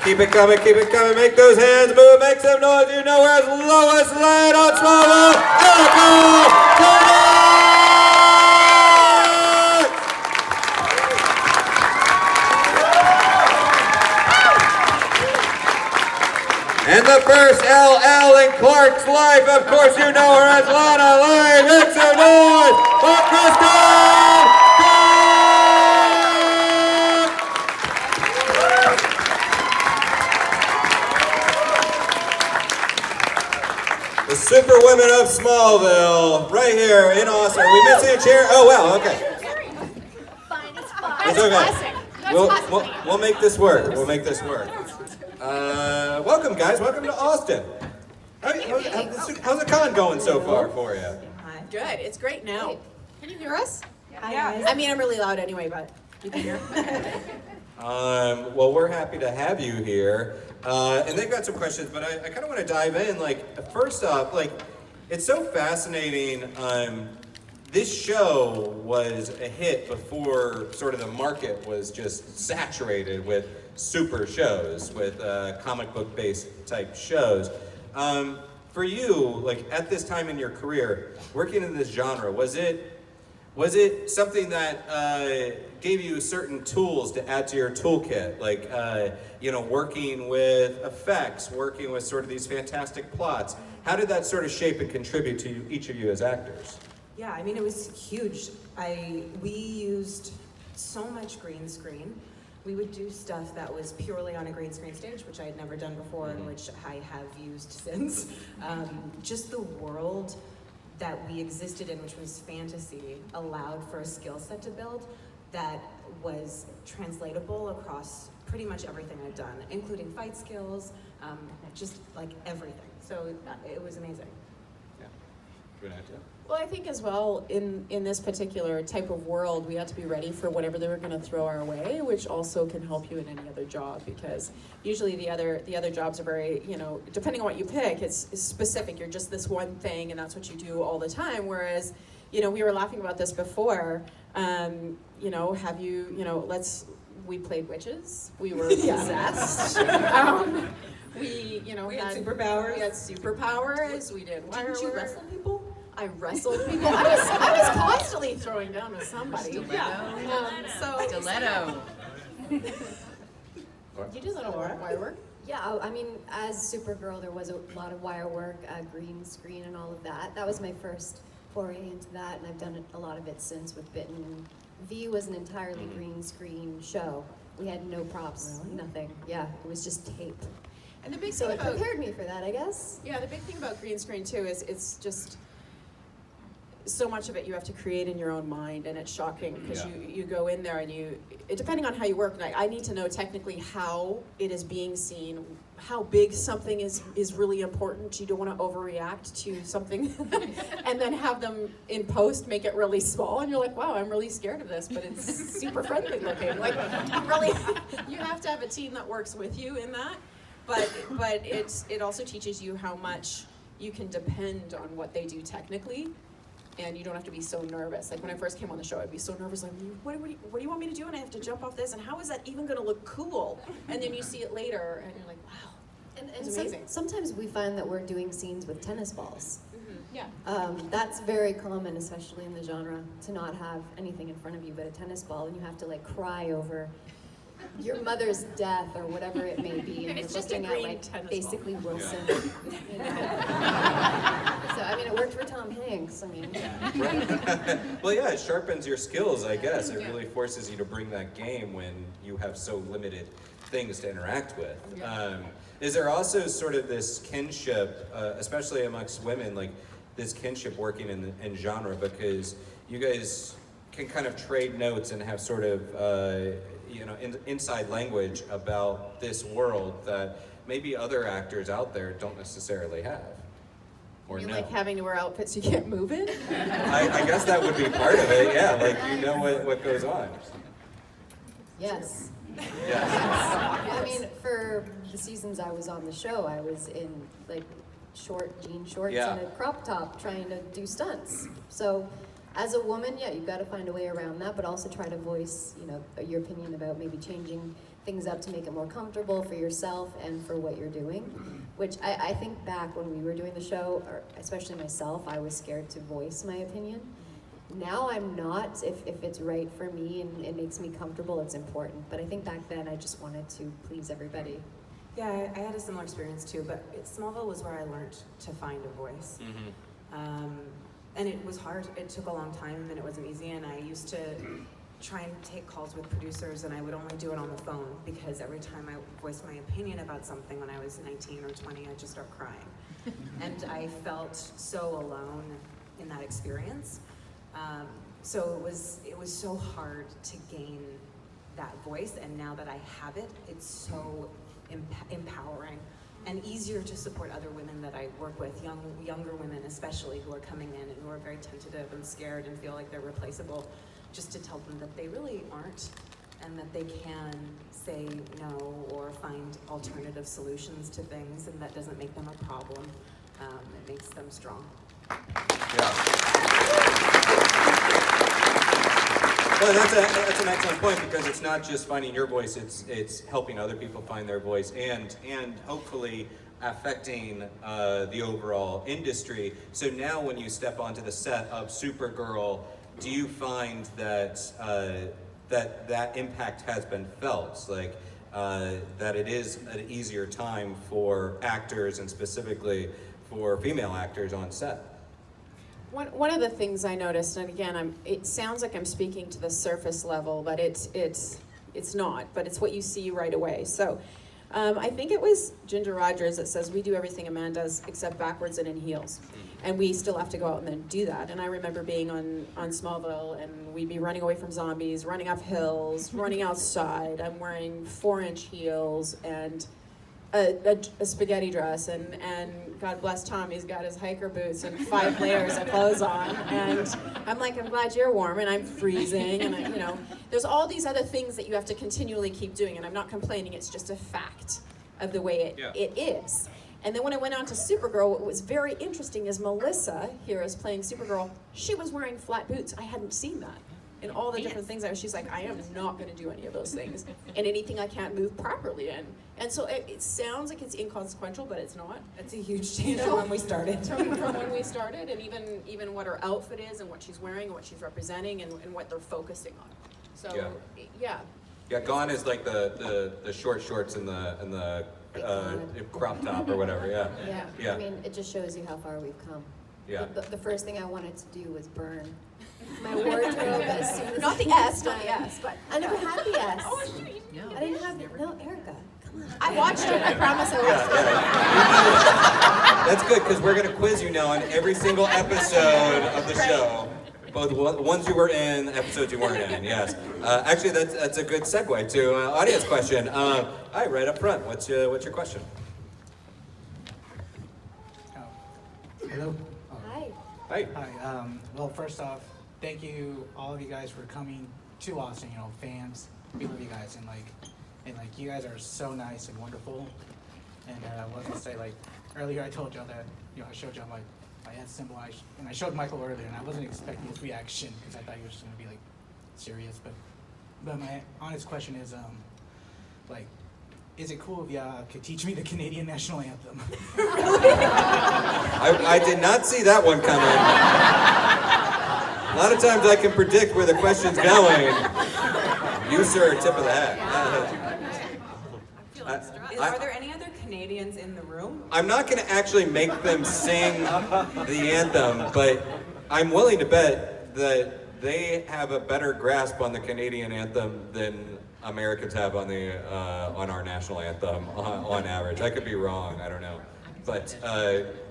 Keep it coming, make those hands move, make some noise. You know where's Lois Lane on Smallville, And the first LL in Clark's life, of course you know her as Lana Lane. Make some noise for Kristin! The Superwomen of Smallville, right here in Austin. Are we missing a chair? Oh, well, okay. Fine, it's fine. It's okay. We'll make this work. Welcome, guys. Welcome to Austin. How's the con going so far for you? Good. It's great now. Can you hear us? Yeah. I mean, I'm really loud anyway, but you can hear. Well, we're happy to have you here. And they've got some questions, but I kind of want to dive in. Like, first off, like, it's so fascinating. This show was a hit before sort of the market was just saturated with super shows, with comic book based type shows. For you, like at this time in your career, working in this genre, was it something that gave you certain tools to add to your toolkit, like working with effects, working with sort of these fantastic plots? How did that sort of shape and contribute to each of you as actors? Yeah, I mean, it was huge. We used so much green screen. We would do stuff that was purely on a green screen stage, which I had never done before, and which I have used since. Just the world that we existed in, which was fantasy, allowed for a skill set to build that was translatable across pretty much everything I've done, including fight skills, just like everything. So it was amazing. Yeah. Good idea. Well, I think as well, in this particular type of world, we had to be ready for whatever they were going to throw our way, which also can help you in any other job, because usually the other jobs are very, depending on what you pick, it's specific. You're just this one thing, and that's what you do all the time. Whereas, we were laughing about this before. We played witches. We were possessed. We had superpowers. We had superpowers. We did wire Didn't you work. wrestle people? I wrestled people. I was constantly throwing down with somebody. Stiletto. Did you do that wire work? Yeah, I mean, as Supergirl, there was a lot of wire work, green screen, and all of that. That was my first foray into that, and I've done a lot of it since with Bitten. V was an entirely green screen show. We had no props, nothing. Yeah, it was just tape. And the big So thing it about prepared me for that, I guess. the big thing about green screen too is it's just so much of it you have to create in your own mind, and it's shocking because you go in there and depending on how you work, I need to know technically how it is being seen, how big something is really important. You don't want to overreact to something and then have them in post make it really small, and you're like, wow, I'm really scared of this, but it's super friendly looking. Like, really, you have to have a team that works with you in that, but it also teaches you how much you can depend on what they do technically. And you don't have to be so nervous. Like when I first came on the show, I'd be so nervous, like, what do you want me to do? And I have to jump off this, and how is that even gonna look cool? And then you see it later, and you're like, wow, it's amazing. Sometimes we find that we're doing scenes with tennis balls. Mm-hmm. Yeah. That's very common, especially in the genre, to not have anything in front of you but a tennis ball, and you have to like cry over your mother's death or whatever it may be, and It's you're just a looking at green like tennis basically ball. Wilson. So I mean, it worked for Tom Hanks. I mean, Well, yeah, it sharpens your skills, I guess. It really forces you to bring that game when you have so limited things to interact with. Is there also sort of this kinship, especially amongst women, like this kinship working in genre, because you guys can kind of trade notes and have sort of inside language about this world that maybe other actors out there don't necessarily have? Or You no? like having to wear outfits you can't move in? I guess that would be part of it, yeah, like what goes on. yes. Yeah. I mean, for the seasons I was on the show, I was in like short jean shorts and a crop top trying to do stunts. So as a woman, you've got to find a way around that, but also try to voice, your opinion about maybe changing things up to make it more comfortable for yourself and for what you're doing, which I think back when we were doing the show, or especially myself, I was scared to voice my opinion. Now I'm not. If it's right for me and it makes me comfortable, it's important. But I think back then I just wanted to please everybody. Yeah, I had a similar experience too, but Smallville was where I learned to find a voice. And it was hard. It took a long time and it wasn't easy, and I used to try and take calls with producers, and I would only do it on the phone because every time I voiced my opinion about something when I was 19 or 20, I'd just start crying. And I felt so alone in that experience. So it was so hard to gain that voice, and now that I have it, it's so empowering and easier to support other women that I work with, younger women especially, who are coming in and who are very tentative and scared and feel like they're replaceable, just to tell them that they really aren't, and that they can say no or find alternative solutions to things, and that doesn't make them a problem. It makes them strong. Yeah. Well, that's an excellent point, because it's not just finding your voice; it's helping other people find their voice, and hopefully affecting the overall industry. So now, when you step onto the set of Supergirl, do you find that that impact has been felt? Like that it is an easier time for actors, and specifically for female actors on set? One of the things I noticed, and again, it sounds like I'm speaking to the surface level, but it's not. But it's what you see right away. So, I think it was Ginger Rogers that says we do everything a man does except backwards and in heels, and we still have to go out and then do that. And I remember being on Smallville, and we'd be running away from zombies, running up hills, running outside. I'm wearing 4-inch heels and a spaghetti dress, and God bless Tom, he's got his hiker boots and 5 layers of clothes on, and I'm like, I'm glad you're warm, and I'm freezing, and there's all these other things that you have to continually keep doing, and I'm not complaining, it's just a fact of the way it is. And then when I went on to Supergirl, what was very interesting is Melissa here is playing Supergirl. She was wearing flat boots. I hadn't seen that. And all the different things, she's like, I am not going to do any of those things, and anything I can't move properly in. And so it sounds like it's inconsequential, but it's not. It's a huge change from when we started. From when we started, and even what her outfit is, and what she's wearing, and what she's representing, and what they're focusing on. So yeah. Gone is like the short shorts and the crop top or whatever. Yeah. I mean, it just shows you how far we've come. Yeah. The first thing I wanted to do was burn my wardrobe as soon as Not the S, not the S, but I never had the S. Oh, I didn't. No, I didn't have no, Erica. Come on. I watched it. I promise I watched it. That's good, because we're going to quiz you now on every single episode of the show. Both ones you were in, episodes you weren't in, yes. Actually, that's a good segue to audience question. Hi, right up front. What's your question? Hello. Hi. Hi. Hi. Well, first off, thank you, all of you guys, for coming to Austin. Fans, we love you guys, and you guys are so nice and wonderful. And I was gonna say, earlier I told y'all that I showed y'all my S symbol, and I showed Michael earlier, and I wasn't expecting his reaction because I thought he was just gonna be serious. But my honest question is, is it cool if y'all could teach me the Canadian national anthem? I did not see that one coming. A lot of times I can predict where the question's going. You, sir, tip of the hat. Are there any other Canadians in the room? I'm not going to actually make them sing the anthem, but I'm willing to bet that they have a better grasp on the Canadian anthem than Americans have on our national anthem on average. I could be wrong, I don't know. But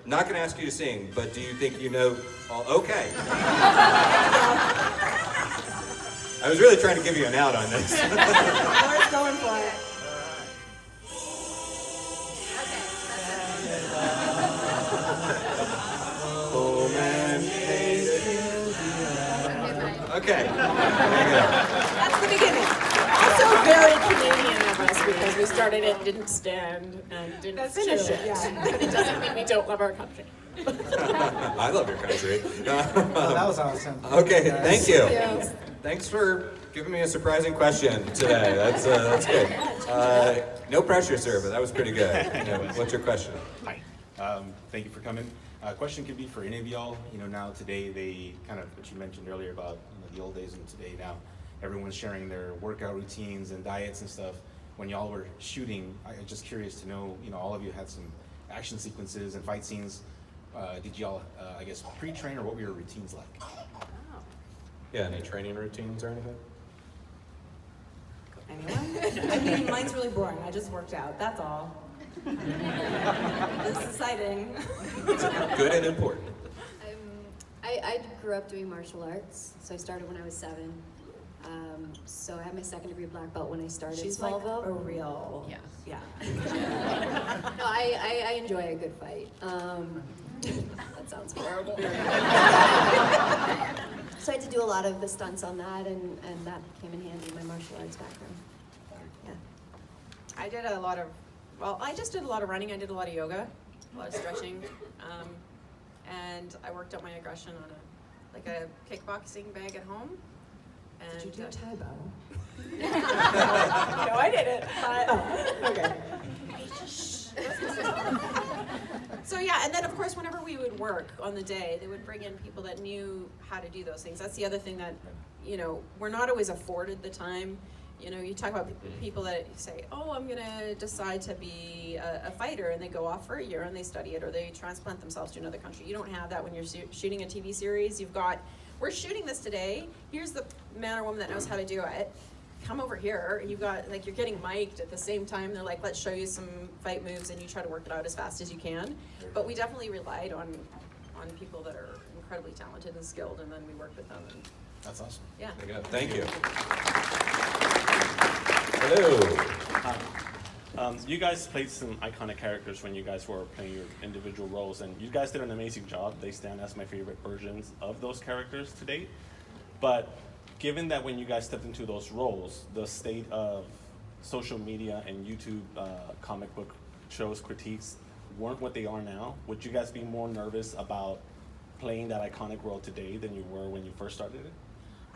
not going to ask you to sing, but do you think you know? Okay. I was really trying to give you an out on this. Laura's going for it. Oh man. Okay. That's the beginning. Also very Canadian of us, because we started it, didn't stand, and didn't finish true, it. yeah. But it doesn't mean we don't love our country. I love your country. Well, that was awesome. Okay, Guys. thank you. Yeah. Thanks for giving me a surprising question today. That's good. No pressure, sir, but that was pretty good. What's your question? Hi. Thank you for coming. Question could be for any of y'all. Now today they kind of, what you mentioned earlier about the old days and today now, everyone's sharing their workout routines and diets and stuff. When y'all were shooting, I'm just curious to know, all of you had some action sequences and fight scenes. Did y'all, I guess, pre-train, or what were your routines like? Yeah, any training routines or anything? Anyone? I mean, mine's really boring. I just worked out. That's all. It's exciting. Good and important. I grew up doing martial arts, so I started when I was 7. So I had my 2nd degree black belt when I started She's Smallville. like a real. Yeah. No, I enjoy a good fight. That sounds horrible. So I had to do a lot of the stunts on that, and that came in handy in my martial arts background. Yeah. I did a lot of, I just did a lot of running. I did a lot of yoga, a lot of stretching, and I worked out my aggression on a kickboxing bag at home. And, Did you do Taibo? no, I didn't. Okay. So yeah, and then of course whenever we would work on the day, they would bring in people that knew how to do those things. That's the other thing that, we're not always afforded the time. You talk about people that say, oh, I'm gonna decide to be a fighter, and they go off for a year and they study it, or they transplant themselves to another country. You don't have that when you're shooting a TV series. You've got, we're shooting this today, here's the man or woman that knows how to do it. Come over here. You've got, you're getting mic'd at the same time. They're like, let's show you some fight moves, and you try to work it out as fast as you can. But we definitely relied on people that are incredibly talented and skilled, and then we worked with them. And That's awesome. yeah. There you go. Thank you. Hello. You guys played some iconic characters when you guys were playing your individual roles, and you guys did an amazing job. They stand as my favorite versions of those characters to date. But given that when you guys stepped into those roles, the state of social media and YouTube comic book shows critiques weren't what they are now, would you guys be more nervous about playing that iconic role today than you were when you first started it?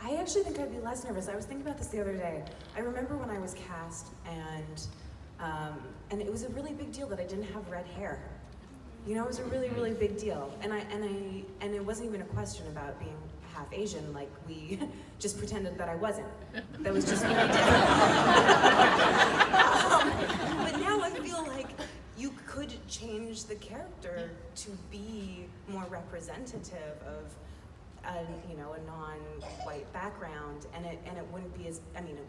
I actually think I'd be less nervous. I was thinking about this the other day. I remember when I was cast, and it was a really big deal that I didn't have red hair. It was a really, really big deal. And it wasn't even a question about being half Asian. Like, we just pretended that I wasn't. That was just what we did. But now I feel like you could change the character to be more representative of a non-white background, and it wouldn't be it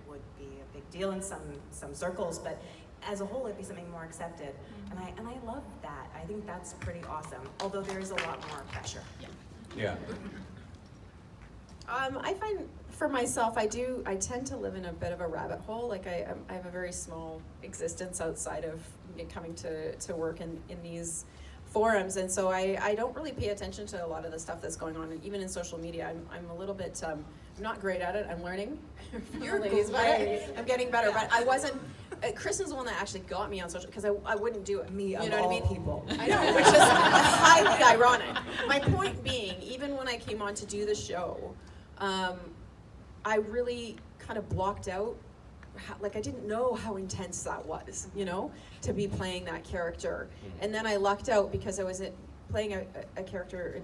would be a big deal in some circles, but as a whole it'd be something more accepted. And I love that. I think that's pretty awesome, although there is a lot more pressure. Yeah. I find for myself, I tend to live in a bit of a rabbit hole. Like I have a very small existence outside of coming to work in these forums, and so I don't really pay attention to a lot of the stuff that's going on, and even in social media. I'm a little bit I'm not great at it. I'm learning. You're ladies, great. I'm getting better, but I wasn't. Kristin's the one that actually got me on social, because I wouldn't do it. Me, of you know what all I mean? people. I know, which is highly ironic. My point being, even when I came on to do the show, I really kind of blocked out. I didn't know how intense that was, to be playing that character. And then I lucked out because I was playing a character,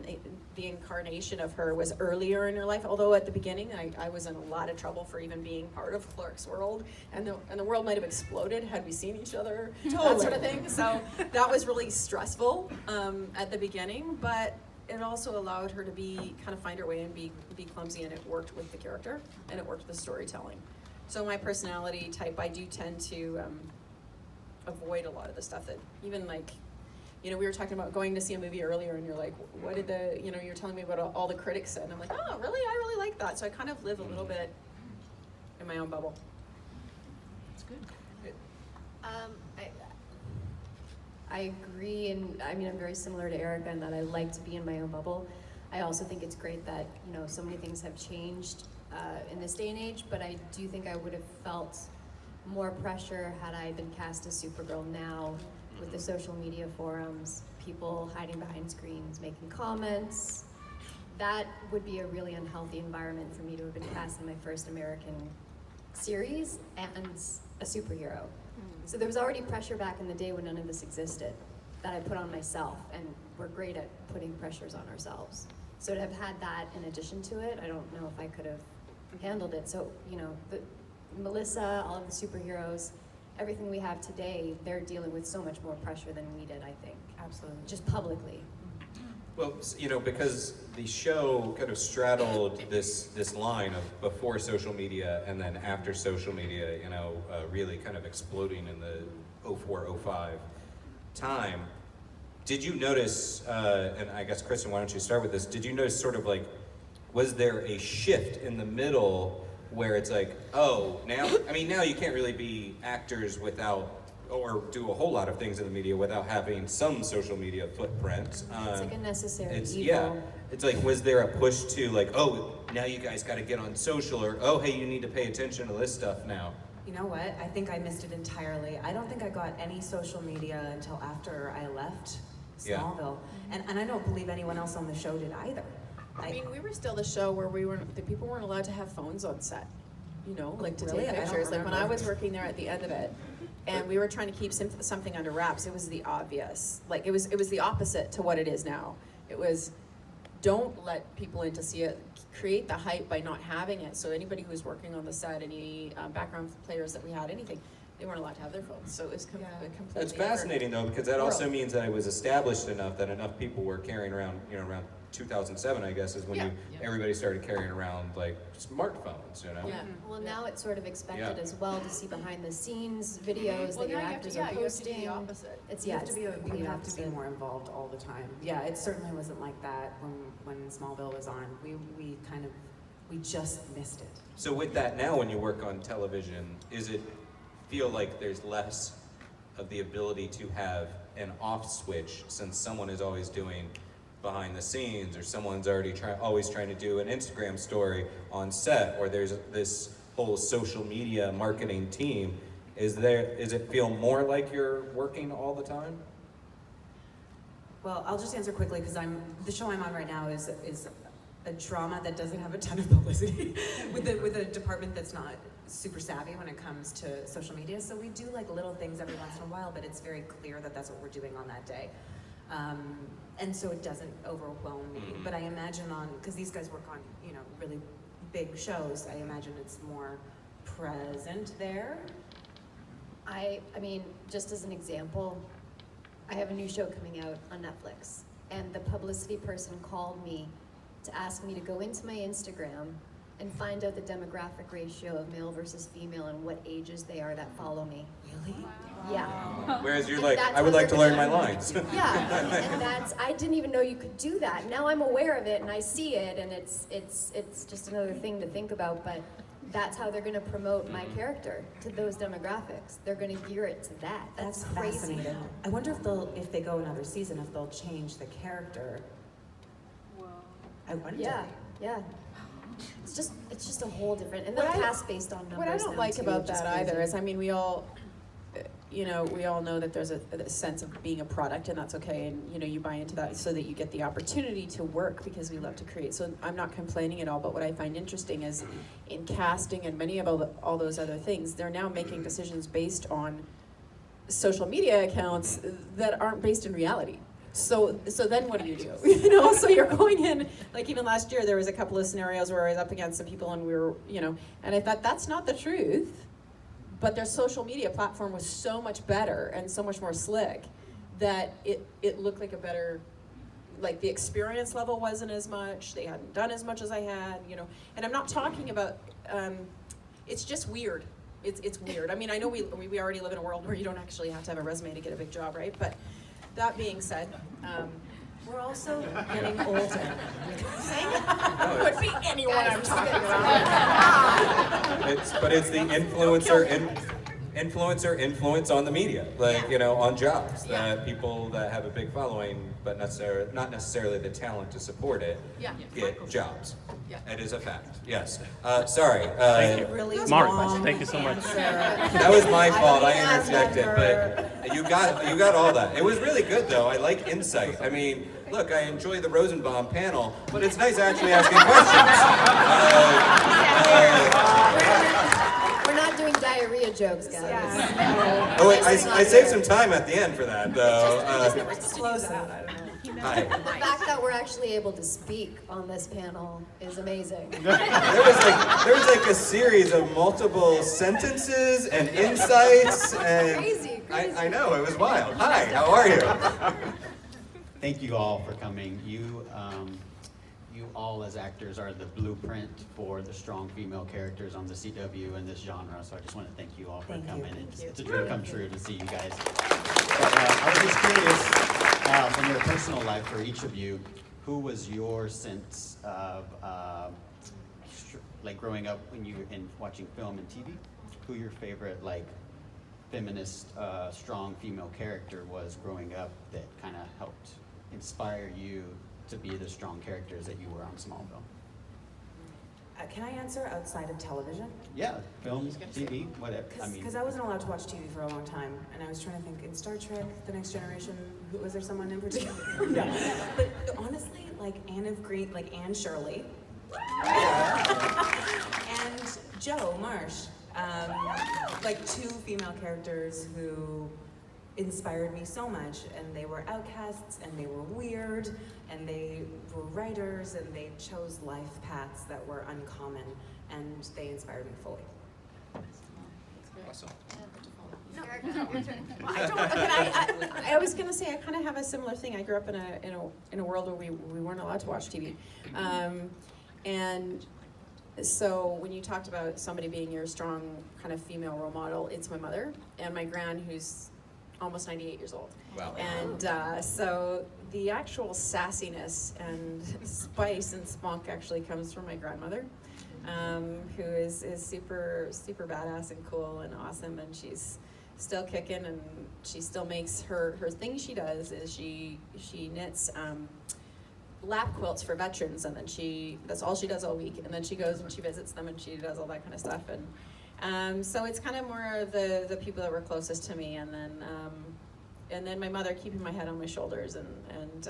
the incarnation of her was earlier in her life, although at the beginning I was in a lot of trouble for even being part of Clark's world, and the world might have exploded had we seen each other, that sort of thing. So that was really stressful at the beginning, but it also allowed her to kind of find her way and be clumsy, and it worked with the character, and it worked with the storytelling. So my personality type, I do tend to avoid a lot of the stuff that, even we were talking about going to see a movie earlier, and you're like, what did you're telling me about all the critics said, and I'm like, oh, really? I really like that. So I kind of live a little bit in my own bubble. That's good. I agree, and I'm very similar to Erica in that I like to be in my own bubble. I also think it's great that so many things have changed in this day and age, but I do think I would have felt more pressure had I been cast as Supergirl now, with the social media forums, people hiding behind screens, making comments, that would be a really unhealthy environment for me to have been cast in my first American series and a superhero. So there was already pressure back in the day when none of this existed that I put on myself, and we're great at putting pressures on ourselves. So to have had that in addition to it, I don't know if I could have handled it. So, you know, Melissa, all of the superheroes, everything we have today, they're dealing with so much more pressure than we did, I think. Absolutely. Just publicly. Well, you know, because the show kind of straddled this line of before social media and then after social media, you know, really kind of exploding in the 04, 05 time. Did you notice, and I guess Kristin, why don't you start with this, did you notice sort of like, was there a shift in the middle where it's like, oh, now you can't really be actors without, or do a whole lot of things in the media without having some social media footprint. It's like a necessary It's, evil. yeah, it's like, was there a push to like, oh, now you guys got to get on social, or oh, hey, you need to pay attention to this stuff now? You know what? I think I missed it entirely. I don't think I got any social media until after I left Smallville. Yeah. And I don't believe anyone else on the show did either. I mean, we were still the show where the people weren't allowed to have phones on set, you know, like to Really? take I don't pictures. Like when I remember. was working there at the end of it, and we were trying to keep something under wraps, it was the obvious. Like it was the opposite to what it is now. It was, don't let people in to see it. Create the hype by not having it. So anybody who was working on the set, any background players that we had, anything, they weren't allowed to have their phones. So it was completely. It's fascinating though, because that also world. means that it was established enough that enough people were carrying around, you know, around 2007, I guess, is when Yeah. everybody started carrying around like smartphones, you know? Yeah. Well, now it's sort of expected Yeah. as well to see behind the scenes videos Well, that your now actors you are have to posting. do the opposite. It's You yeah, have to it's be, the you complete have to be opposite. more involved all the time. Yeah, it certainly wasn't like that when Smallville was on. We just missed it. So with that now, when you work on television, is it feel like there's less of the ability to have an off switch since someone is always doing behind the scenes, or someone's always trying to do an Instagram story on set, or there's this whole social media marketing team? Is it feel more like you're working all the time? Well, I'll just answer quickly because the show I'm on right now is a drama that doesn't have a ton of publicity with a department that's not super savvy when it comes to social media. So we do like little things every once in a while, but it's very clear that that's what we're doing on that day. And so it doesn't overwhelm me. But I imagine because these guys work on, you know, really big shows, I imagine it's more present there. I mean, just as an example, I have a new show coming out on Netflix, and the publicity person called me to ask me to go into my Instagram and find out the demographic ratio of male versus female and what ages they are that follow me. Really? Yeah. Whereas you're And like, that's I would how like to they're learn my gonna- lines. Yeah, and I didn't even know you could do that. Now I'm aware of it and I see it, and it's just another thing to think about, but that's how they're gonna promote my character, to those demographics. They're gonna gear it to that. That's crazy. Fascinating. I wonder if they go another season, if they'll change the character. I wonder. Yeah. It's just a whole different, and they'll What I- cast based on numbers. What I don't now, like too, about which is that either crazy. is, I mean, we all know that there's a sense of being a product, and that's okay, and you know, you buy into that so that you get the opportunity to work because we love to create. So I'm not complaining at all, but what I find interesting is in casting and many of all those other things, they're now making decisions based on social media accounts that aren't based in reality. So then what do? You know, so you're going in, like even last year there was a couple of scenarios where I was up against some people and we were, you know, and I thought that's not the truth, but their social media platform was so much better and so much more slick that it looked like a better, like the experience level wasn't as much, they hadn't done as much as I had, you know, and I'm not talking about, it's just weird. It's weird. I mean, I know we already live in a world where you don't actually have to have a resume to get a big job, right? But that being said, We're also getting older. could be anyone I'm talking about. It's the influencer influence on the media, like, you know, on jobs. That people that have a big following, but not necessarily the talent to support it, Yeah. get jobs. Yeah. It is a fact. Yes. Sorry. Thank you. Really Mark, long thank you so much. answer. That was my fault. I interjected, but You got all that. It was really good though. I like insight. I mean, look, I enjoy the Rosenbaum panel, but it's nice actually asking questions. We're not doing diarrhea jokes, guys. Oh wait, I saved some time at the end for that though. Explosive. Hi. The fact that we're actually able to speak on this panel is amazing. There was like a series of multiple sentences and insights and Crazy. I know, it was wild. Hi, how are you? Thank you all for coming. You all as actors are the blueprint for the strong female characters on the CW in this genre. So I just want to thank you all for coming. It's a dream come true to see you guys. But I was just curious, from your personal life for each of you, who was your sense of like growing up when you and watching film and TV? Who your favorite like feminist, strong female character was growing up that kind of helped inspire you to be the strong characters that you were on Smallville? Can I answer outside of television? Yeah, film, TV, whatever. Because I wasn't allowed to watch TV for a long time, and I was trying to think, in Star Trek, The Next Generation, was there someone in particular? Yeah. But honestly, like Anne Shirley, and Joe Marsh, like two female characters who inspired me so much, and they were outcasts, and they were weird, and they were writers, and they chose life paths that were uncommon, and they inspired me fully. Awesome. I was gonna say I kind of have a similar thing. I grew up in a world where we weren't allowed to watch TV, and so when you talked about somebody being your strong kind of female role model, it's my mother and my gran, who's almost 98 years old. Wow. And so the actual sassiness and spice and spunk actually comes from my grandmother, who is super badass and cool and awesome, and she's still kicking, and she still makes her thing she does is she knits lap quilts for veterans, and then that's all she does all week, and then she goes and she visits them and she does all that kind of stuff, and so it's kind of more of the people that were closest to me, and then my mother keeping my head on my shoulders, and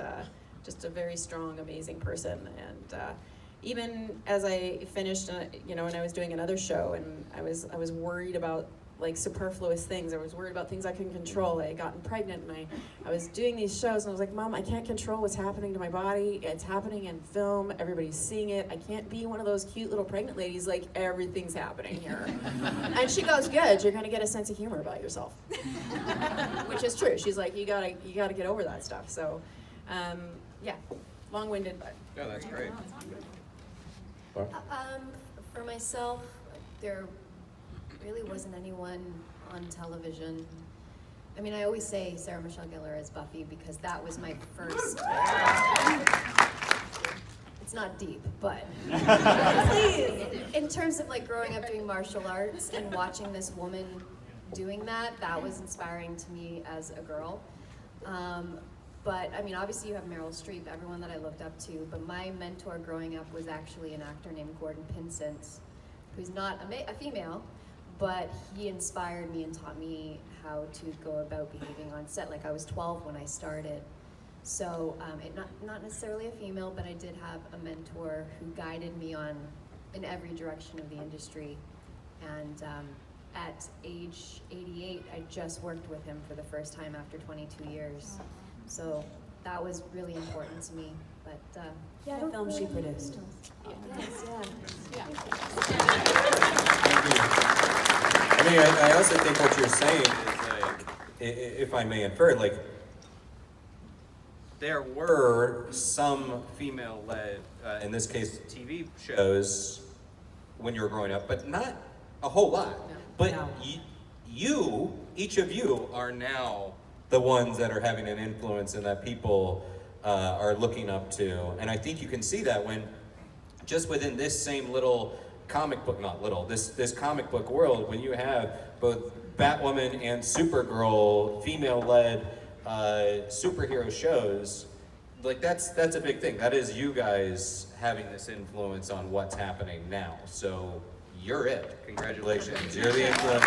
just a very strong, amazing person. And even as I finished, and I was doing another show, and I was worried about like superfluous things. I was worried about things I couldn't control. I had gotten pregnant, and I was doing these shows, and I was like, Mom, I can't control what's happening to my body. It's happening in film. Everybody's seeing it. I can't be one of those cute little pregnant ladies like everything's happening here. And she goes, good, you're gonna get a sense of humor about yourself. Which is true. She's like, you gotta get over that stuff. So, yeah, long-winded, but. Yeah, that's great. For myself, there really wasn't anyone on television. I mean, I always say Sarah Michelle Gellar as Buffy because that was my first. It's not deep, but please. In terms of like growing up doing martial arts and watching this woman doing that was inspiring to me as a girl. But I mean, obviously you have Meryl Streep, everyone that I looked up to, but my mentor growing up was actually an actor named Gordon Pinsent, who's not a female, but he inspired me and taught me how to go about behaving on set. Like I was 12 when I started. So not necessarily a female, but I did have a mentor who guided me in every direction of the industry. And at age 88, I just worked with him for the first time after 22 years. So that was really important to me. But yeah, The film she produced. Yes, yeah. I mean, I also think what you're saying is like, if I may infer, like, there were some female-led, in this case, TV shows when you were growing up, but not a whole lot. No. But No. each of you are now the ones that are having an influence and that people are looking up to. And I think you can see that when, just within this same little comic book, not little, this comic book world, when you have both Batwoman and Supergirl female-led superhero shows, like that's a big thing. That is you guys having this influence on what's happening now. So you're it. Congratulations. You're the influence.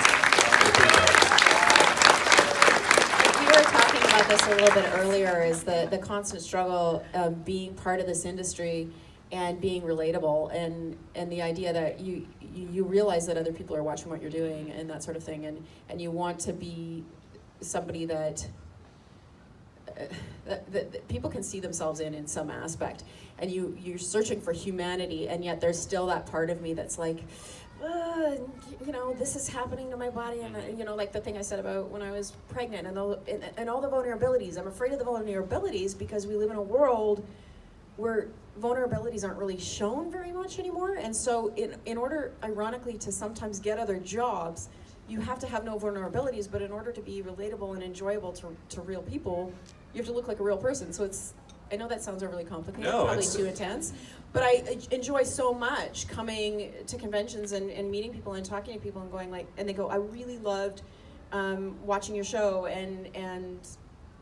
were talking about this a little bit earlier, is the constant struggle of being part of this industry and being relatable, and the idea that you realize that other people are watching what you're doing and that sort of thing, and you want to be somebody that that people can see themselves in some aspect, and you're searching for humanity, and yet there's still that part of me that's like, this is happening to my body, and like the thing I said about when I was pregnant, and all the vulnerabilities. I'm afraid of the vulnerabilities because we live in a world where vulnerabilities aren't really shown very much anymore, and so in order, ironically, to sometimes get other jobs, you have to have no vulnerabilities, but in order to be relatable and enjoyable to real people, you have to look like a real person. So I know that sounds overly complicated, probably too intense, but I enjoy so much coming to conventions and meeting people and talking to people and going and they go, I really loved watching your show, and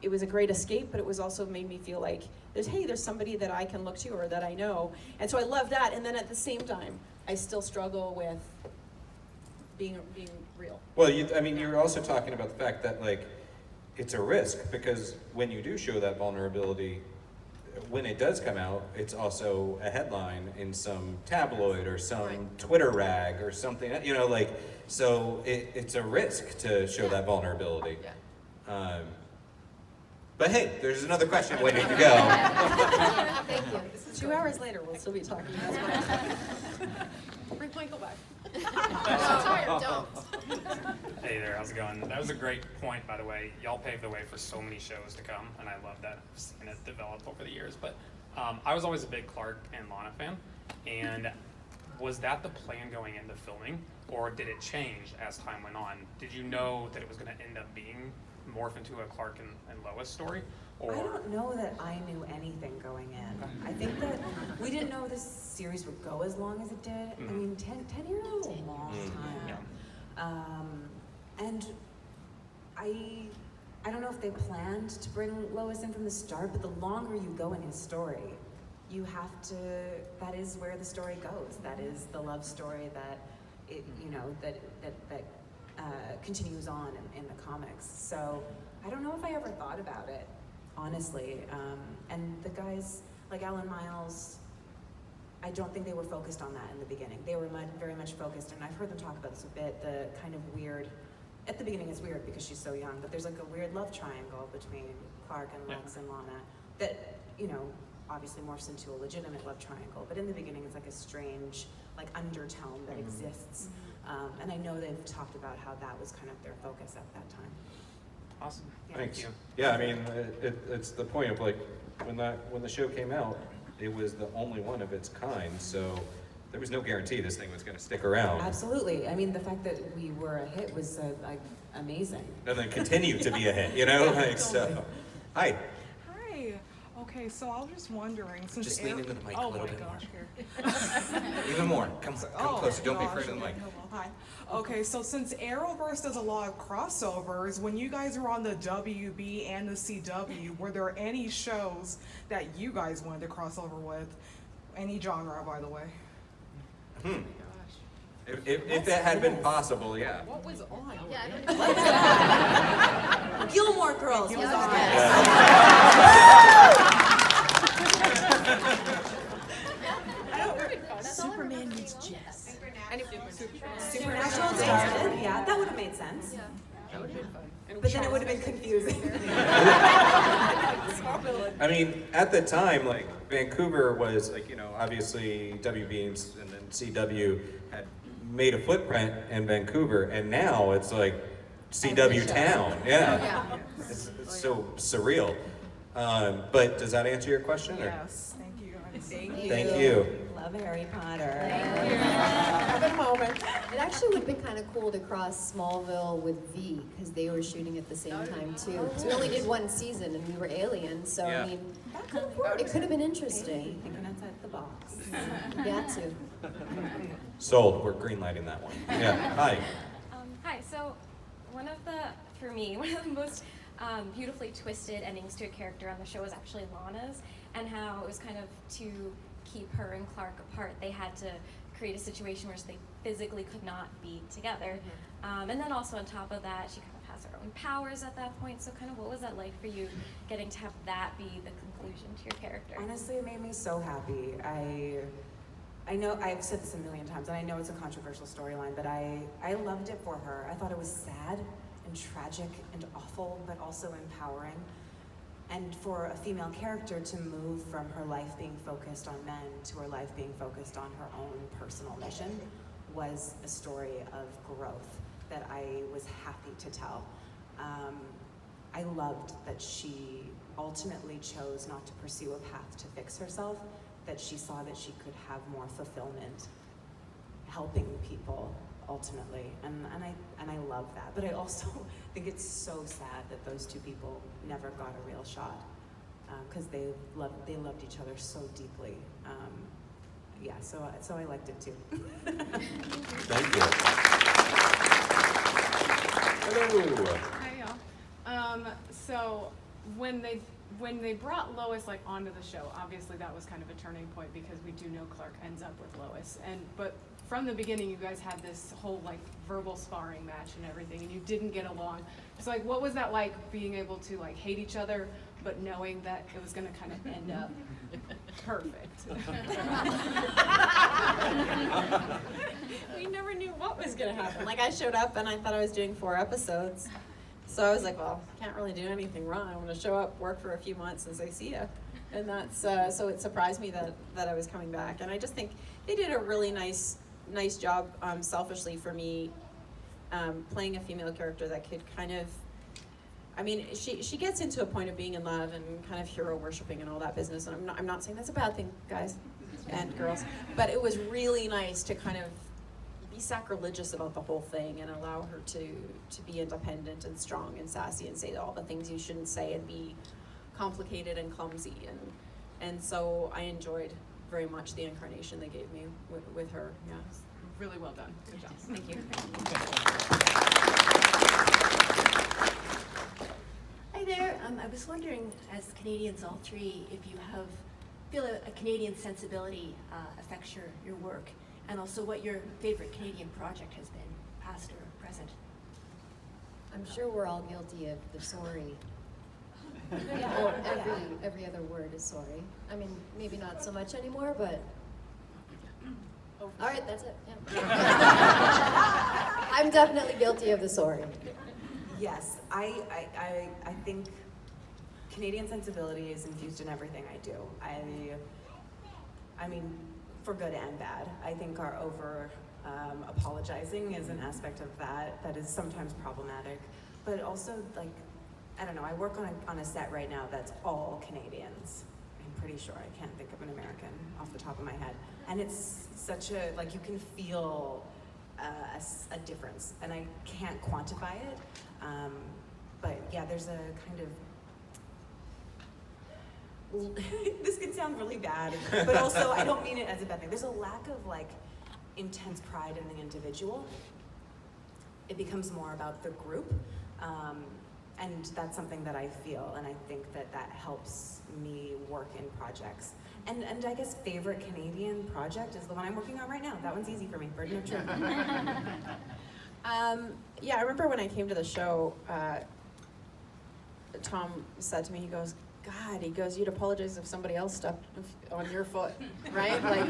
it was a great escape, but it was also made me feel like there's somebody that I can look to or that I know. And so I love that, and then at the same time, I still struggle with being real. Well, you're also talking about the fact that it's a risk, because when you do show that vulnerability, when it does come out, it's also a headline in some tabloid or some Twitter rag or something, so it's a risk to show that vulnerability. Yeah. But hey, there's another question waiting to go. Thank you. 2 hours later, we'll still be talking. Bring Michael back. I'm tired, don't. Hey there, how's it going? That was a great point, by the way. Y'all paved the way for so many shows to come, and I love that. I've seen it develop over the years. But I was always a big Clark and Lana fan, and was that the plan going into filming, or did it change as time went on? Did you know that it was going to end up being morph into a Clark and Lois story? Or... I don't know that I knew anything going in. Okay. I think that we didn't know this series would go as long as it did. Mm-hmm. I mean, 10 years is a long time. Yeah. And I don't know if they planned to bring Lois in from the start, but the longer you go in his story, you have to, that is where the story goes. That is the love story that continues on in the comics. So I don't know if I ever thought about it, honestly. And the guys like Alan Miles, I don't think they were focused on that in the beginning. They were very much focused, and I've heard them talk about this a bit, the kind of weird, at the beginning it's weird because she's so young, but there's a weird love triangle between Clark and Lex and Lana that, obviously morphs into a legitimate love triangle, but in the beginning it's a strange undertone that exists. And I know they've talked about how that was kind of their focus at that time. Awesome. Yeah. Thank you. Yeah, it's the point of when the show came out, it was the only one of its kind, so there was no guarantee this thing was going to stick around. Absolutely. I mean, the fact that we were a hit was amazing. And then continue to be a hit, so. Hi. Hi. Okay, so I was just wondering, since Just lean into the mic a little bit more. Here. Even more. Come closer. Don't be afraid of the mic. Hi. Okay, so since Arrowverse does a lot of crossovers, when you guys were on the WB and the CW, were there any shows that you guys wanted to cross over with? Any genre, by the way. If that had been possible, yeah. What was on? Yeah, I don't know. Gilmore Girls was on. Superman meets Jess. Supernatural started, yeah, that would have made sense. Yeah. That would have been fun. But then it would have been confusing. I mean, at the time, Vancouver was obviously WB and then CW had made a footprint in Vancouver, and now it's CW town. Yeah. It's so surreal. But does that answer your question? Or? Yes, thank you. Thank you. Love Harry Potter. Have a moment. It actually would have been kind of cool to cross Smallville with V, because they were shooting at the same time too. Because we only did one season and we were aliens, so Yeah. I mean, it could have been interesting. Thinking outside the box. You had to. Sold. We're greenlighting that one. Yeah. Hi. Hi, so for me, one of the most beautifully twisted endings to a character on the show was actually Lana's, and how it was kind of to keep her and Clark apart, they had to create a situation where they physically could not be together. And then also on top of that, she kind of has her own powers at that point. So kind of what was that like for you, getting to have that be the conclusion to your character? Honestly, it made me so happy. I know I've said this a million times, and I know it's a controversial storyline, but I loved it for her. I thought it was sad and tragic and awful, but also empowering. And for a female character to move from her life being focused on men to her life being focused on her own personal mission was a story of growth that I was happy to tell. I loved that she ultimately chose not to pursue a path to fix herself, that she saw that she could have more fulfillment helping people ultimately, and I love that. But I also think it's so sad that those two people never got a real shot, because they loved each other so deeply. Yeah, so I liked it too. Thank you. Hello. Hi, y'all. So when they brought Lois like onto the show, obviously that was kind of a turning point because we do know Clark ends up with Lois. But from the beginning, you guys had this whole like verbal sparring match and everything, and you didn't get along. So like, what was that like, being able to like hate each other, but knowing that it was going to kind of end up perfect? We never knew what was going to happen. Like, I showed up and I thought I was doing 4 episodes. So I was like, well, can't really do anything wrong. I'm going to show up, work for a few months, and say, see ya. And that's, so it surprised me that I was coming back. And I just think they did a really nice job, selfishly for me, playing a female character that could kind of, I mean, she gets into a point of being in love and kind of hero worshiping and all that business. And I'm not saying that's a bad thing, guys and girls, but it was really nice to kind of be sacrilegious about the whole thing and allow her to be independent and strong and sassy and say all the things you shouldn't say and be complicated and clumsy. And so I enjoyed very much the incarnation they gave me with her. Yeah. Really well done. Good job. Thank you. Hi there. I was wondering, as Canadians, all three, if you feel a Canadian sensibility affects your work, and also what your favorite Canadian project has been, past or present. I'm sure we're all guilty of the sorry. Yeah, every other word is sorry. I mean, maybe not so much anymore, but all right, that's it. Yeah. I'm definitely guilty of the sorry. Yes, I think Canadian sensibility is infused in everything I do. I mean, for good and bad. I think our apologizing is an aspect of that is sometimes problematic, but also, like, I don't know, I work on a set right now that's all Canadians. I'm pretty sure, I can't think of an American off the top of my head. And it's such a, like, you can feel a difference, and I can't quantify it. But yeah, there's a kind of, this can sound really bad, but also I don't mean it as a bad thing. There's a lack of like intense pride in the individual. It becomes more about the group. And that's something that I feel, and I think that helps me work in projects. And I guess favorite Canadian project is the one I'm working on right now. That one's easy for me, Burden of Truth. Yeah, I remember when I came to the show, Tom said to me, he goes, God, he goes, you'd apologize if somebody else stepped on your foot, right? Like,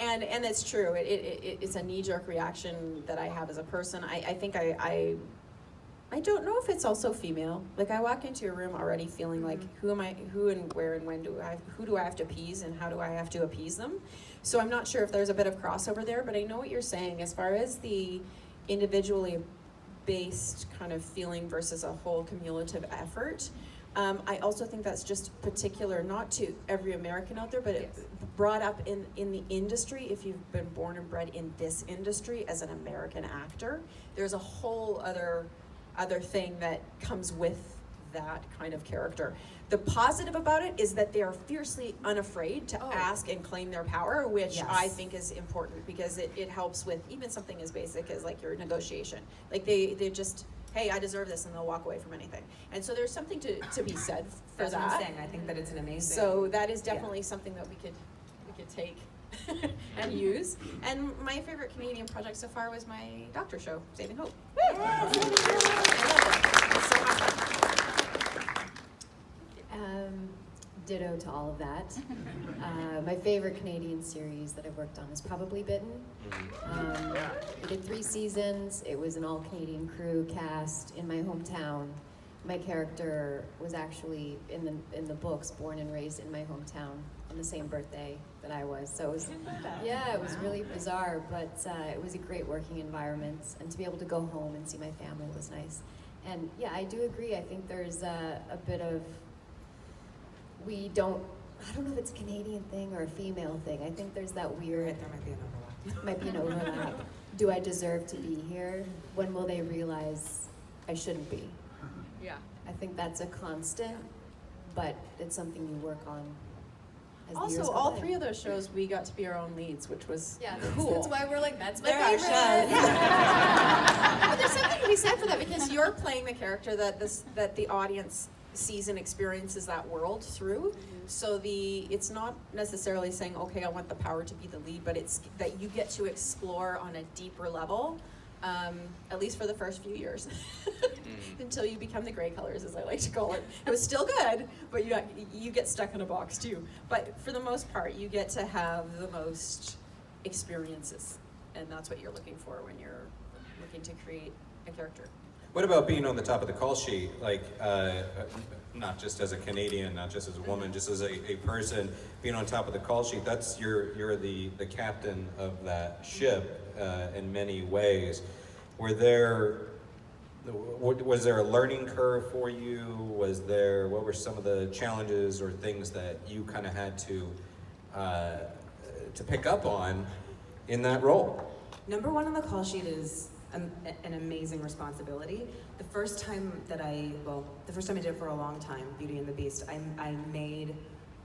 and it's true. It's a knee-jerk reaction that I have as a person. I think I don't know if it's also female. Like, I walk into a room already feeling like, who and where and when who do I have to appease and how do I have to appease them? So I'm not sure if there's a bit of crossover there, but I know what you're saying as far as the individually based kind of feeling versus a whole cumulative effort. I also think that's just particular, not to every American out there, but yes, brought up in the industry. If you've been born and bred in this industry as an American actor, there's a whole other thing that comes with that kind of character. The positive about it is that they are fiercely unafraid to ask and claim their power, which yes, I think is important because it helps with even something as basic as like your negotiation. Like they just, hey, I deserve this, and they'll walk away from anything. And so there's something to be said for That's that. What I'm saying. I think that it's an amazing. So that is definitely something that we could take and use. And my favorite Canadian project so far was my doctor show, Saving Hope. Yes. I love it. Ditto to all of that. My favorite Canadian series that I've worked on is probably Bitten. We did 3 seasons. It was an all-Canadian crew cast in my hometown. My character was actually in the books born and raised in my hometown on the same birthday that I was. So it was, yeah, it was really bizarre, but it was a great working environment, and to be able to go home and see my family was nice. And yeah, I do agree. I think there's a bit of, I don't know if it's a Canadian thing or a female thing. I think there's that weird, There might be an overlap. might be an overlap. Do I deserve to be here? When will they realize I shouldn't be? Yeah. I think that's a constant, but it's something you work on as the years Also, go all by. 3 of those shows, we got to be our own leads, which was cool. That's why we're like, that's They're our But there's something to be said for that, because you're playing the character that the audience sees and experiences that world through. So it's not necessarily saying, okay, I want the power to be the lead, but it's that you get to explore on a deeper level, at least for the first few years, until you become the gray colors, as I like to call it. It was still good, but you get stuck in a box too. But for the most part, you get to have the most experiences, and that's what you're looking for when you're looking to create a character. What about being on the top of the call sheet? Like, not just as a Canadian, not just as a woman, just as a person being on top of the call sheet. That's you're the captain of that ship in many ways. Was there a learning curve for you? What were some of the challenges or things that you kind of had to pick up on in that role? Number 1 on the call sheet is an amazing responsibility. The first time I did it for a long time, Beauty and the Beast, I made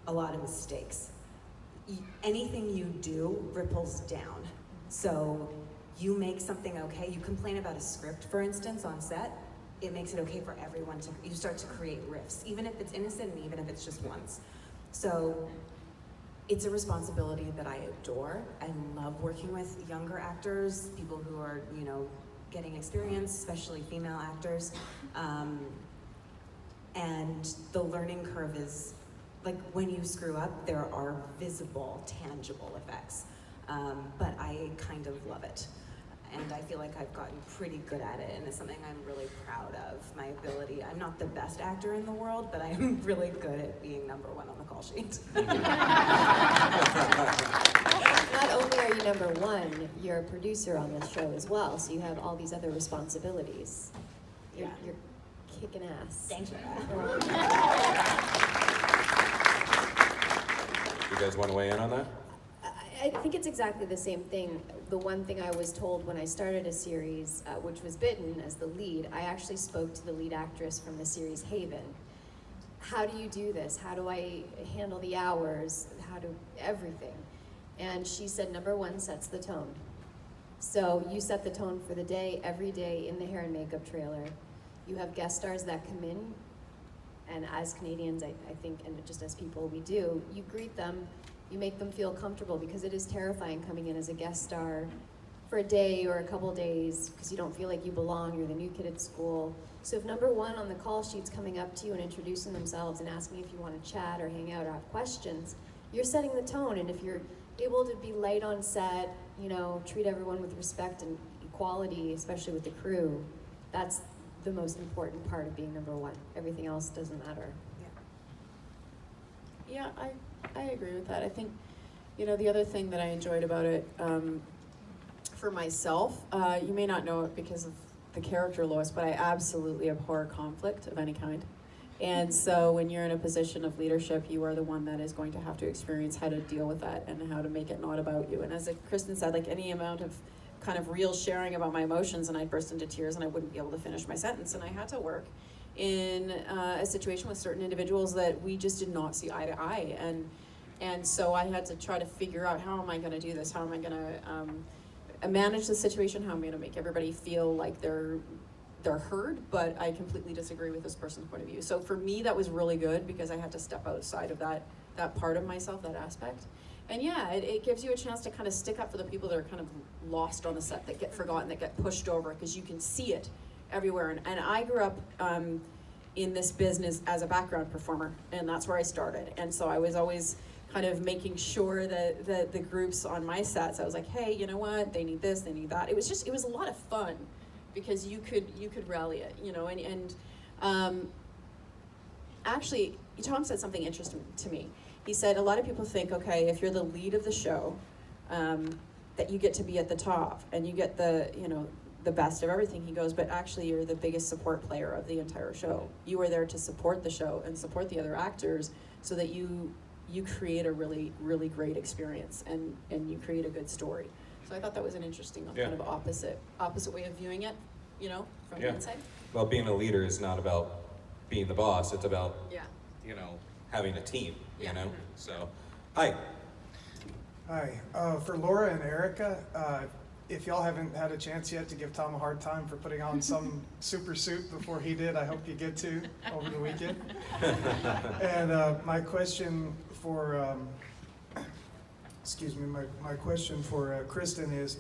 a lot of mistakes. Anything you do ripples down. So you make something okay, you complain about a script, for instance, on set, it makes it okay for everyone you start to create riffs, even if it's innocent and even if it's just once. So it's a responsibility that I adore. I love working with younger actors, people who are, getting experience, especially female actors. And the learning curve is, like, when you screw up, there are visible, tangible effects. But I kind of love it. And I feel like I've gotten pretty good at it, and it's something I'm really proud of, my ability. I'm not the best actor in the world, but I am really good at being number 1 on the call sheet. Not only are you number 1, you're a producer on this show as well, so you have all these other responsibilities. You're kicking ass. Thank you. You guys want to weigh in on that? I think it's exactly the same thing. The one thing I was told when I started a series, which was Bitten as the lead, I actually spoke to the lead actress from the series Haven. How do you do this? How do I handle the hours? Everything? And she said, number 1 sets the tone. So you set the tone for the day, every day in the hair and makeup trailer. You have guest stars that come in, and as Canadians, I think, and just as people, we do, you greet them. You make them feel comfortable, because it is terrifying coming in as a guest star for a day or a couple days because you don't feel like you belong, you're the new kid at school. So if number 1 on the call sheet's coming up to you and introducing themselves and asking if you want to chat or hang out or have questions, you're setting the tone. And if you're able to be light on set, treat everyone with respect and equality, especially with the crew, that's the most important part of being number 1. Everything else doesn't matter. Yeah, I agree with that. I think, the other thing that I enjoyed about it, for myself, you may not know it because of the character Lois, but I absolutely abhor conflict of any kind. And so when you're in a position of leadership, you are the one that is going to have to experience how to deal with that and how to make it not about you. And as Kristin said, like, any amount of kind of real sharing about my emotions, and I'd burst into tears and I wouldn't be able to finish my sentence. And I had to work in a situation with certain individuals that we just did not see eye to eye. And so I had to try to figure out, how am I going to do this? How am I going to manage the situation? How am I going to make everybody feel like they're heard, but I completely disagree with this person's point of view. So for me, that was really good, because I had to step outside of that part of myself, that aspect. And yeah, it gives you a chance to kind of stick up for the people that are kind of lost on the set, that get forgotten, that get pushed over, because you can see it everywhere. And I grew up in this business as a background performer, and that's where I started. And so I was always kind of making sure that the groups on my sets, I was like, hey, you know what, they need this, they need that. It was a lot of fun because you could rally it, you know, and actually, Tom said something interesting to me. He said a lot of people think, okay, if you're the lead of the show, that you get to be at the top and you get the, you know, the best of everything. He goes, but actually you're the biggest support player of the entire show. You are there to support the show and support the other actors so that you create a really, really great experience and you create a good story. So I thought that was an interesting kind of opposite way of viewing it, you know, from the inside. Well, being a leader is not about being the boss, it's about, you know, having a team, you know? So, hi. Hi. For Laura and Erica, if y'all haven't had a chance yet to give Tom a hard time for putting on some super suit before he did, I hope you get to over the weekend. And my question for, my question for Kristin is,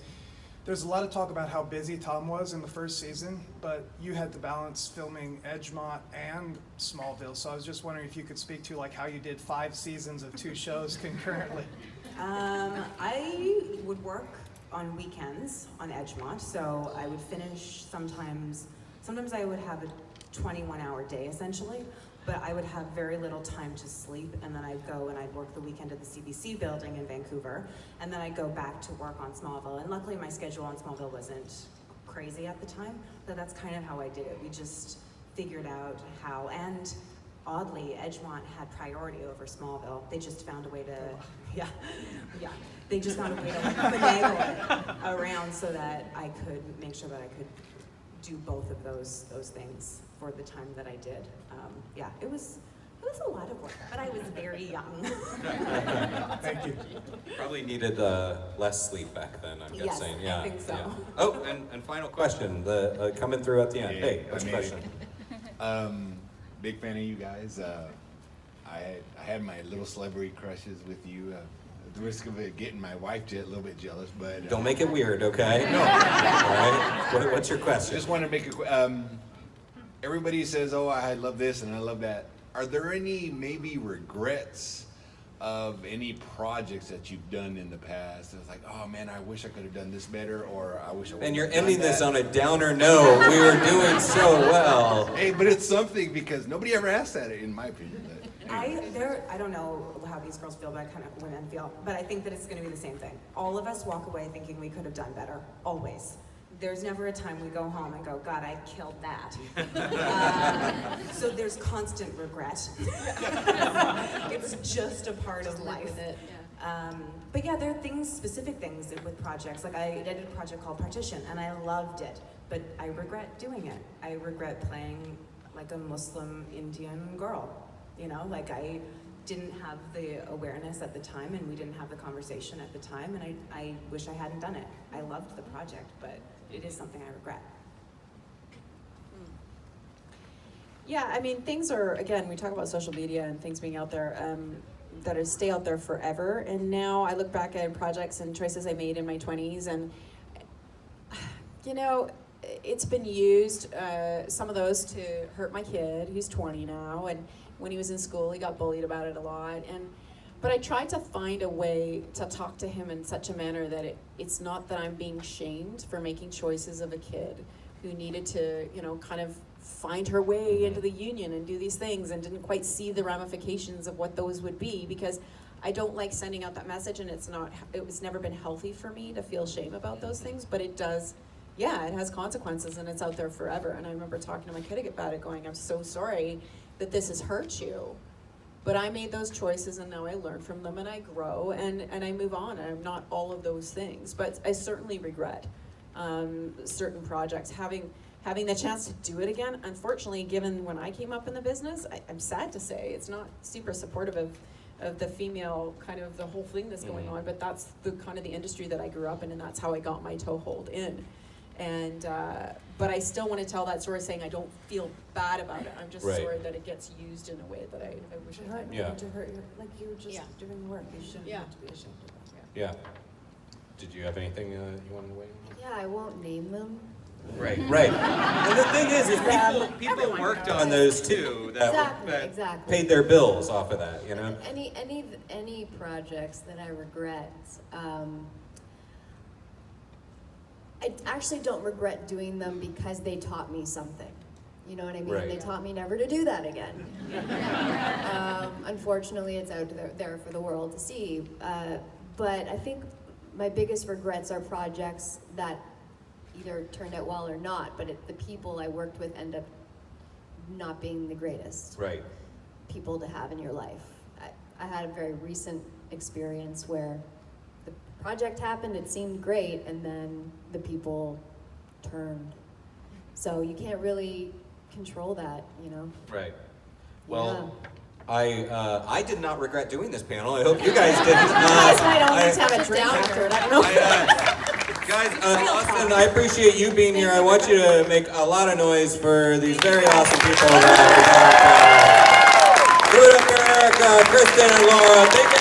there's a lot of talk about how busy Tom was in the first season, but you had to balance filming Edgemont and Smallville. So I was just wondering if you could speak to like how you did 5 seasons of 2 shows concurrently. I would work on weekends on Edgemont, so I would finish sometimes I would have a 21-hour day essentially, but I would have very little time to sleep, and then I'd go and I'd work the weekend at the CBC building in Vancouver, and then I'd go back to work on Smallville. And luckily my schedule on Smallville wasn't crazy at the time, but that's kind of how I did it. We just figured out how, and oddly, Edgemont had priority over Smallville. They just found a way to, they just found a way to like finagle it around so that I could make sure that I could do both of those things for the time that I did. It was a lot of work, but I was very young. Thank you. Probably needed less sleep back then, I'm Yes, guessing. I think so. Yeah. Oh, and final question, coming through at the end. Hey, what's your question? Big fan of you guys. I had my little celebrity crushes with you. At the risk of it getting my wife a little bit jealous, but Don't make it weird, okay? No. All right. What's your question? Just want to make a. Everybody says, "Oh, I love this and I love that." Are there any maybe regrets of any projects that you've done in the past? It's like, oh man, I wish I could have done this better, or I wish I would. And you're ending this on a downer note. We were doing so well. Hey, but it's something because nobody ever asked that, in my opinion. But anyway. I don't know how these girls feel, but I kind of women feel, but I think that it's going to be the same thing. All of us walk away thinking we could have done better, always. There's never a time we go home and go, God, I killed that. So there's constant regret. It's just a part of life. But yeah, there are specific things with projects. Like I did a project called Partition, and I loved it, but I regret doing it. I regret playing like a Muslim Indian girl. You know, like I didn't have the awareness at the time, and we didn't have the conversation at the time, and I wish I hadn't done it. I loved the project, but it is something I regret. Yeah, I mean, things are, again, we talk about social media and things being out there that stay out there forever. And now I look back at projects and choices I made in my 20s, and, you know, it's been used, some of those, to hurt my kid, who's 20 now. And when he was in school, he got bullied about it a lot. But I tried to find a way to talk to him in such a manner that it's not that I'm being shamed for making choices of a kid who needed to, you know, kind of find her way into the union and do these things and didn't quite see the ramifications of what those would be, because I don't like sending out that message, and it was never been healthy for me to feel shame about those things, but it does, yeah, it has consequences and it's out there forever. And I remember talking to my kid about it, going, I'm so sorry that this has hurt you. But I made those choices, and now I learn from them, and I grow, and I move on. And I'm not all of those things, but I certainly regret certain projects. Having the chance to do it again, unfortunately, given when I came up in the business, I'm sad to say it's not super supportive of the female kind of the whole thing that's going on. But that's the kind of the industry that I grew up in, and that's how I got my toehold in. And but I still want to tell that story, saying I don't feel bad about it. I'm just sorry that it gets used in a way that I wish it hadn't. To hurt your, like you were just doing the work. You shouldn't have to be ashamed of it. Yeah. Did you have anything you wanted to weigh in? Yeah, I won't name them, Right. And the thing is people worked on those too that Exactly. paid their bills off of that, you know? Any projects that I regret, I actually don't regret doing them because they taught me something. You know what I mean? Right. They taught me never to do that again. Unfortunately, it's out there for the world to see. But I think my biggest regrets are projects that either turned out well or not, but the people I worked with end up not being the greatest people to have in your life. I had a very recent experience where the project happened, it seemed great, and then the people turned. So you can't really control that, you know? Right. Well, I did not regret doing this panel. I hope you guys didn't. You guys might always have a drink after it, I don't know. Guys, Austin, I appreciate you being here. I want you to make a lot of noise for these very awesome people that we got. Give it up for Erica, Kristin, and Laura. Thank you.